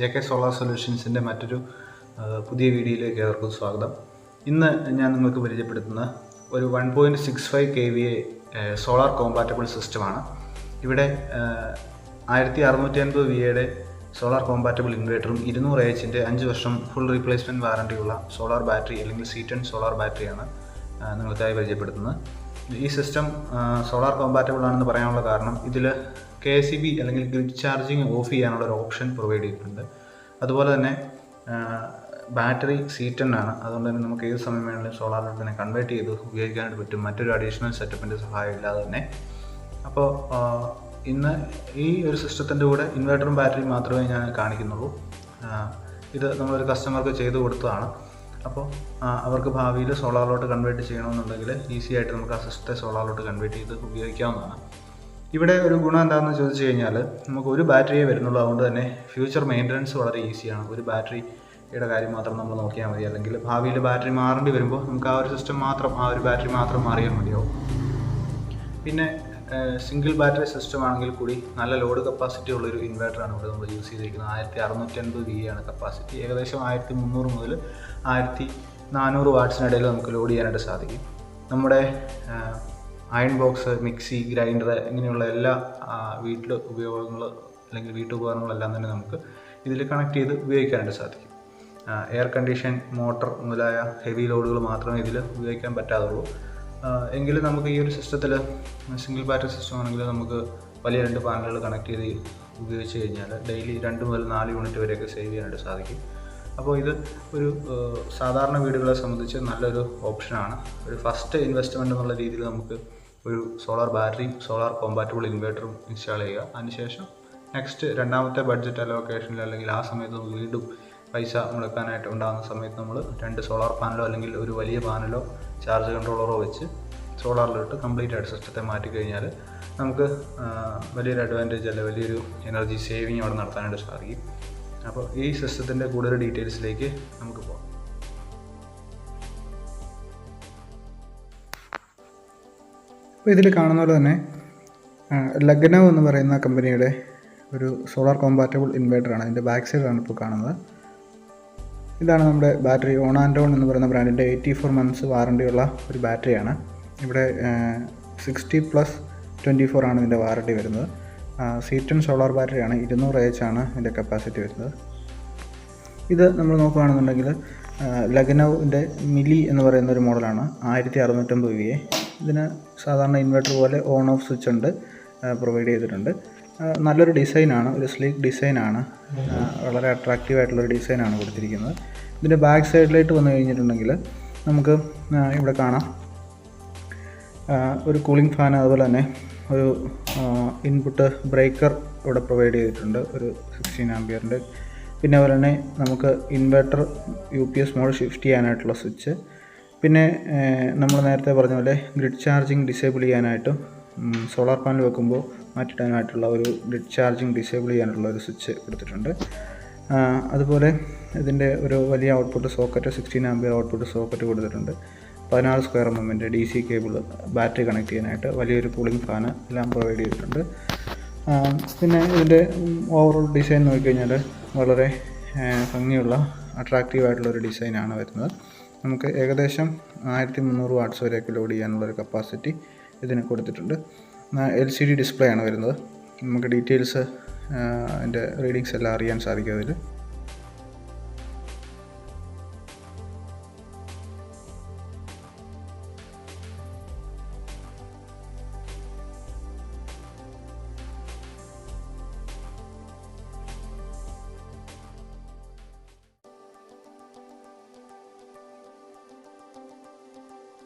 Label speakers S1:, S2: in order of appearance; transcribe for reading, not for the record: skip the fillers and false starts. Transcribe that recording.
S1: JK solar സൊല്യൂഷൻസിൻ്റെ മറ്റൊരു പുതിയ വീഡിയോയിലേക്ക് ഏവർക്കും സ്വാഗതം. ഇന്ന് ഞാൻ നിങ്ങൾക്ക് പരിചയപ്പെടുത്തുന്ന ഒരു 1.65 kVA സോളാർ കോമ്പാറ്റബിൾ സിസ്റ്റമാണ്. ഇവിടെ 1650 VAയുടെ സോളാർ കോമ്പാറ്റബിൾ ഇൻവേർട്ടറും 200 AHൻ്റെ 5 വർഷം ഫുൾ റീപ്ലേസ്മെൻറ്റ് വാറണ്ടിയുള്ള സോളാർ ബാറ്ററി അല്ലെങ്കിൽ C10 സോളാർ ബാറ്ററിയാണ് നിങ്ങൾക്കായി പരിചയപ്പെടുത്തുന്നത്. ഈ സിസ്റ്റം സോളാർ കോമ്പാറ്റബിൾ ആണെന്ന് പറയാനുള്ള കാരണം ഇതിൽ KCB അല്ലെങ്കിൽ ഗ്രിഡ് ചാർജിങ് ഓഫ് ചെയ്യാനുള്ള ഒരു ഓപ്ഷൻ പ്രൊവൈഡ് ചെയ്തിട്ടുണ്ട്. അതുപോലെ തന്നെ ബാറ്ററി C10 ആണ്. അതുകൊണ്ട് തന്നെ നമുക്ക് ഏത് സമയം വേണമെങ്കിലും സോളാറിൽ തന്നെ കൺവേർട്ട് ചെയ്ത് ഉപയോഗിക്കാനായിട്ട് പറ്റും, മറ്റൊരു അഡീഷണൽ സെറ്റപ്പിൻ്റെ സഹായം ഇല്ലാതെ തന്നെ. അപ്പോൾ ഇന്ന് ഈ ഒരു സിസ്റ്റത്തിൻ്റെ കൂടെ ഇൻവെർട്ടറും ബാറ്ററിയും മാത്രമേ ഞാൻ കാണിക്കുന്നുള്ളൂ. ഇത് നമ്മളൊരു കസ്റ്റമർക്ക് ചെയ്തു കൊടുത്തതാണ്. അപ്പോൾ അവർക്ക് ഭാവിയിൽ സോളാറിലോട്ട് കൺവേർട്ട് ചെയ്യണമെന്നുണ്ടെങ്കിൽ ഈസി ആയിട്ട് നമുക്ക് ആ സിസ്റ്റത്തെ സോളാറിലോട്ട് കൺവേർട്ട് ചെയ്ത് ഉപയോഗിക്കാവുന്നതാണ്. ഇവിടെ ഒരു ഗുണം എന്താണെന്ന് ചോദിച്ചു കഴിഞ്ഞാൽ നമുക്ക് ഒരു ബാറ്ററിയേ വരുന്നുള്ളൂ. അതുകൊണ്ട് തന്നെ ഫ്യൂച്ചർ മെയിൻ്റനൻസ് വളരെ ഈസിയാണ്. ഒരു ബാറ്ററിയുടെ കാര്യം മാത്രം നമ്മൾ നോക്കിയാൽ മതി. അല്ലെങ്കിൽ ഭാവിയിൽ ബാറ്ററി മാറേണ്ടി വരുമ്പോൾ നമുക്ക് ആ ഒരു സിസ്റ്റം മാത്രം, ആ ഒരു ബാറ്ററി മാത്രം മാറിയാൽ മതിയാവും. പിന്നെ സിംഗിൾ ബാറ്ററി സിസ്റ്റം ആണെങ്കിൽ കൂടി നല്ല ലോഡ് കപ്പാസിറ്റി ഉള്ളൊരു ഇൻവെർട്ടറാണ് ഇവിടെ നമ്മൾ യൂസ് ചെയ്തിരിക്കുന്നത്. 1650 VA ആണ് കപ്പാസിറ്റി. ഏകദേശം 1300 മുതൽ 1400 വാട്ട്സിനിടയിൽ നമുക്ക് ലോഡ് ചെയ്യാനായിട്ട് സാധിക്കും. നമ്മുടെ അയൺ ബോക്സ്, മിക്സി, ഗ്രൈൻഡർ ഇങ്ങനെയുള്ള എല്ലാ ഉപയോഗങ്ങൾ അല്ലെങ്കിൽ വീട്ടുപകരണങ്ങളെല്ലാം തന്നെ നമുക്ക് ഇതിൽ കണക്ട് ചെയ്ത് ഉപയോഗിക്കാനായിട്ട് സാധിക്കും. എയർ കണ്ടീഷൻ, മോട്ടർ മുതലായ ഹെവി ലോഡുകൾ മാത്രമേ ഇതിൽ ഉപയോഗിക്കാൻ പറ്റാതുള്ളൂ. എങ്കിലും നമുക്ക് ഈ ഒരു സിസ്റ്റത്തിൽ സിംഗിൾ ബാറ്ററി സിസ്റ്റം ആണെങ്കിൽ നമുക്ക് വലിയ 2 പാനലുകൾ കണക്ട് ചെയ്ത് ഉപയോഗിച്ച് കഴിഞ്ഞാൽ ഡെയിലി 2 മുതൽ 4 യൂണിറ്റ് വരെയൊക്കെ സേവ് ചെയ്യാനായിട്ട് സാധിക്കും. അപ്പോൾ ഇത് ഒരു സാധാരണ വീടുകളെ സംബന്ധിച്ച് നല്ലൊരു ഓപ്ഷനാണ്. ഒരു ഫസ്റ്റ് ഇൻവെസ്റ്റ്മെൻറ്റ് എന്നുള്ള രീതിയിൽ നമുക്ക് ഒരു സോളാർ ബാറ്ററിയും സോളാർ കോമ്പാറ്റബിൾ ഇൻവെർട്ടറും ഇൻസ്റ്റാൾ ചെയ്യുക. അതിനുശേഷം നെക്സ്റ്റ് രണ്ടാമത്തെ ബഡ്ജറ്റ് അലോക്കേഷനിൽ അല്ലെങ്കിൽ ആ സമയത്ത് നമുക്ക് വീണ്ടും പൈസ മുടക്കാനായിട്ട് ഉണ്ടാകുന്ന സമയത്ത് നമ്മൾ 2 സോളാർ പാനലോ അല്ലെങ്കിൽ ഒരു വലിയ പാനലോ ചാർജ് കൺട്രോളറോ വെച്ച് സോളാറിലോട്ട് കംപ്ലീറ്റ് ആയിട്ട് സിസ്റ്റത്തെ മാറ്റിക്കഴിഞ്ഞാൽ നമുക്ക് വലിയൊരു അഡ്വാൻറ്റേജ് അല്ല വലിയൊരു എനർജി സേവിങ് അവിടെ നടത്താനായിട്ട് സാധിക്കും. അപ്പോൾ ഈ സിസ്റ്റത്തിൻ്റെ കൂടുതൽ ഡീറ്റെയിൽസിലേക്ക് നമുക്ക് പോകാം.
S2: അപ്പോൾ ഇതിൽ കാണുന്ന പോലെ തന്നെ ലഗ്നവ് എന്ന് പറയുന്ന കമ്പനിയുടെ ഒരു സോളാർ കോമ്പാറ്റബിൾ ഇൻവെർട്ടറാണ്. അതിൻ്റെ ബാക്ക് സൈഡാണ് ഇപ്പോൾ കാണുന്നത്. ഇതാണ് നമ്മുടെ ബാറ്ററി. ഓൺ ആൻഡ് ഓൺ എന്ന് പറയുന്ന ബ്രാൻഡിൻ്റെ 84 months വാറണ്ടിയുള്ള ഒരു ബാറ്ററിയാണ്. ഇവിടെ 60+24 ആണ് ഇതിൻ്റെ വാറണ്ടി വരുന്നത്. C10 സോളാർ ബാറ്ററിയാണ്. 200 AH ആണ് ഇതിൻ്റെ കപ്പാസിറ്റി വരുന്നത്. ഇത് നമ്മൾ നോക്കുകയാണെന്നുണ്ടെങ്കിൽ ലഗ്നവിൻ്റെ മിലി എന്ന് പറയുന്ന ഒരു മോഡലാണ്. 1650 VA. ഇതിന് സാധാരണ ഇൻവെർട്ടർ പോലെ ഓൺ ഓഫ് സ്വിച്ച് ഉണ്ട്, പ്രൊവൈഡ് ചെയ്തിട്ടുണ്ട്. നല്ലൊരു ഡിസൈനാണ്, ഒരു സ്ലീക്ക് ഡിസൈനാണ്. വളരെ അട്രാക്റ്റീവ് ആയിട്ടുള്ളൊരു ഡിസൈനാണ് കൊടുത്തിരിക്കുന്നത്. ഇതിൻ്റെ ബാക്ക് സൈഡിലായിട്ട് വന്നു കഴിഞ്ഞിട്ടുണ്ടെങ്കിൽ നമുക്ക് ഇവിടെ കാണാം ഒരു കൂളിംഗ് ഫാൻ, അതുപോലെ തന്നെ ഒരു ഇൻപുട്ട് ബ്രേക്കർ ഇവിടെ പ്രൊവൈഡ് ചെയ്തിട്ടുണ്ട്, ഒരു 16 ആംപിയറിൻ്റെ. പിന്നെ അതുപോലെ തന്നെ നമുക്ക് ഇൻവെർട്ടർ UPS മോഡ് ഷിഫ്റ്റ് ചെയ്യാനായിട്ടുള്ള സ്വിച്ച്, പിന്നെ നമ്മൾ നേരത്തെ പറഞ്ഞ പോലെ ഗ്രിഡ് ചാർജിങ് ഡിസേബിൾ ചെയ്യാനായിട്ടും സോളാർ പാനൽ വെക്കുമ്പോൾ മാറ്റിയിടാനായിട്ടുള്ള ഒരു ഗ്രിഡ് ചാർജിങ് ഡിസേബിൾ ചെയ്യാനുള്ള ഒരു സ്വിച്ച് കൊടുത്തിട്ടുണ്ട്. അതുപോലെ ഇതിൻ്റെ ഒരു വലിയ output socket, 16 ampere output socket കൊടുത്തിട്ടുണ്ട്. 16 square mm DC cable battery connect ചെയ്യാനായിട്ട്, വലിയൊരു കൂളിംഗ് ഫാന് എല്ലാം പ്രൊവൈഡ് ചെയ്തിട്ടുണ്ട്. പിന്നെ ഇതിൻ്റെ ഓവറോൾ ഡിസൈൻ നോക്കിക്കഴിഞ്ഞാൽ വളരെ ഭംഗിയുള്ള അട്രാക്റ്റീവായിട്ടുള്ളൊരു ഡിസൈനാണ് വരുന്നത്. നമുക്ക് ഏകദേശം 1300 വാട്ട്സ് വരെയൊക്കെ ലോഡ് ചെയ്യാനുള്ളൊരു കപ്പാസിറ്റി ഇതിന് കൊടുത്തിട്ടുണ്ട്. LCD ഡിസ്പ്ലേ ആണ് വരുന്നത്. നമുക്ക് ഡീറ്റെയിൽസ് അതിൻ്റെ റീഡിങ്സ് എല്ലാം അറിയാൻ സാധിക്കും അതിൽ.